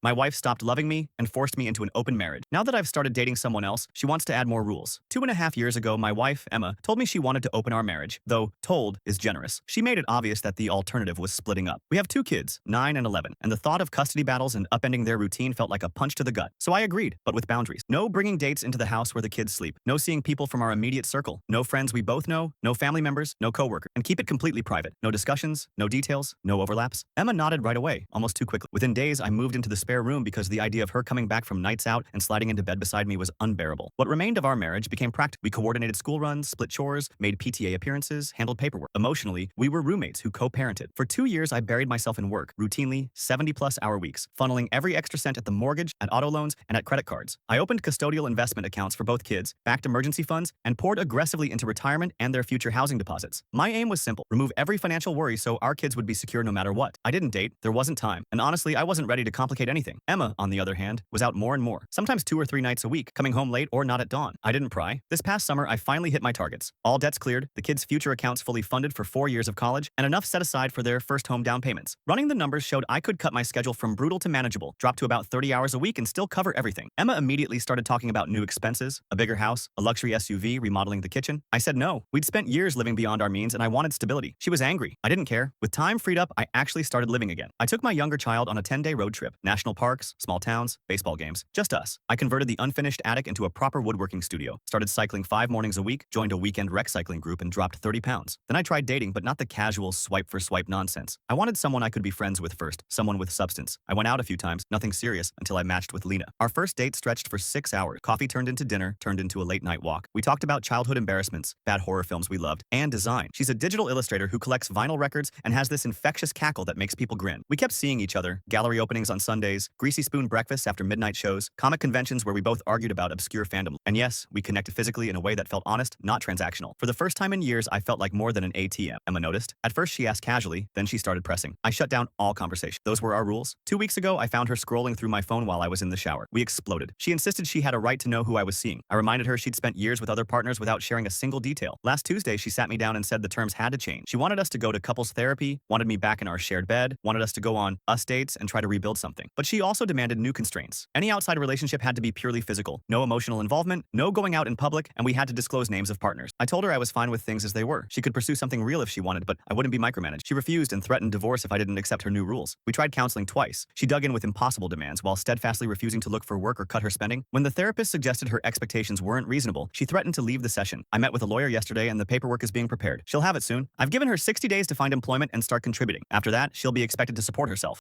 My wife stopped loving me and forced me into an open marriage. Now that I've started dating someone else, she wants to add more rules. 2.5 years ago, my wife, Emma, told me she wanted to open our marriage, though told is generous. She made it obvious that the alternative was splitting up. We have two kids, 9 and 11, and the thought of custody battles and upending their routine felt like a punch to the gut. So I agreed, but with boundaries. No bringing dates into the house where the kids sleep. No seeing people from our immediate circle. No friends we both know. No family members. No coworkers. And keep it completely private. No discussions. No details. No overlaps. Emma nodded right away, almost too quickly. Within days, I moved into the spare room because the idea of her coming back from nights out and sliding into bed beside me was unbearable. What remained of our marriage became practical. We coordinated school runs, split chores, made PTA appearances, handled paperwork. Emotionally, we were roommates who co-parented. For 2 years, I buried myself in work, routinely 70-plus hour weeks, funneling every extra cent at the mortgage, at auto loans, and at credit cards. I opened custodial investment accounts for both kids, backed emergency funds, and poured aggressively into retirement and their future housing deposits. My aim was simple: remove every financial worry so our kids would be secure no matter what. I didn't date, there wasn't time, and honestly, I wasn't ready to complicate anything. Emma, on the other hand, was out more and more, sometimes 2 or 3 nights a week, coming home late or not at dawn. I didn't pry. This past summer, I finally hit my targets. All debts cleared, the kids' future accounts fully funded for 4 years of college, and enough set aside for their first home down payments. Running the numbers showed I could cut my schedule from brutal to manageable, drop to about 30 hours a week, and still cover everything. Emma immediately started talking about new expenses, a bigger house, a luxury SUV, remodeling the kitchen. I said no. We'd spent years living beyond our means, and I wanted stability. She was angry. I didn't care. With time freed up, I actually started living again. I took my younger child on a 10-day road trip. National parks, small towns, baseball games. Just us. I converted the unfinished attic into a proper woodworking studio. Started cycling 5 mornings a week, joined a weekend rec cycling group, and dropped 30 pounds. Then I tried dating, but not the casual swipe-for-swipe nonsense. I wanted someone I could be friends with first, someone with substance. I went out a few times, nothing serious, until I matched with Lena. Our first date stretched for 6 hours. Coffee turned into dinner, turned into a late-night walk. We talked about childhood embarrassments, bad horror films we loved, and design. She's a digital illustrator who collects vinyl records and has this infectious cackle that makes people grin. We kept seeing each other, gallery openings on Sundays, greasy spoon breakfasts after midnight shows, comic conventions where we both argued about obscure fandom. And yes, we connected physically in a way that felt honest, not transactional. For the first time in years, I felt like more than an ATM, Emma noticed. At first, she asked casually, then she started pressing. I shut down all conversation. Those were our rules. 2 weeks ago, I found her scrolling through my phone while I was in the shower. We exploded. She insisted she had a right to know who I was seeing. I reminded her she'd spent years with other partners without sharing a single detail. Last Tuesday, she sat me down and said the terms had to change. She wanted us to go to couples therapy, wanted me back in our shared bed, wanted us to go on us dates and try to rebuild something. But she also demanded new constraints. Any outside relationship had to be purely physical, no emotional involvement, no going out in public, and we had to disclose names of partners. I told her I was fine with things as they were. She could pursue something real if she wanted, but I wouldn't be micromanaged. She refused and threatened divorce if I didn't accept her new rules. We tried counseling twice. She dug in with impossible demands while steadfastly refusing to look for work or cut her spending. When the therapist suggested her expectations weren't reasonable, she threatened to leave the session. I met with a lawyer yesterday and the paperwork is being prepared. She'll have it soon. I've given her 60 days to find employment and start contributing. After that, she'll be expected to support herself.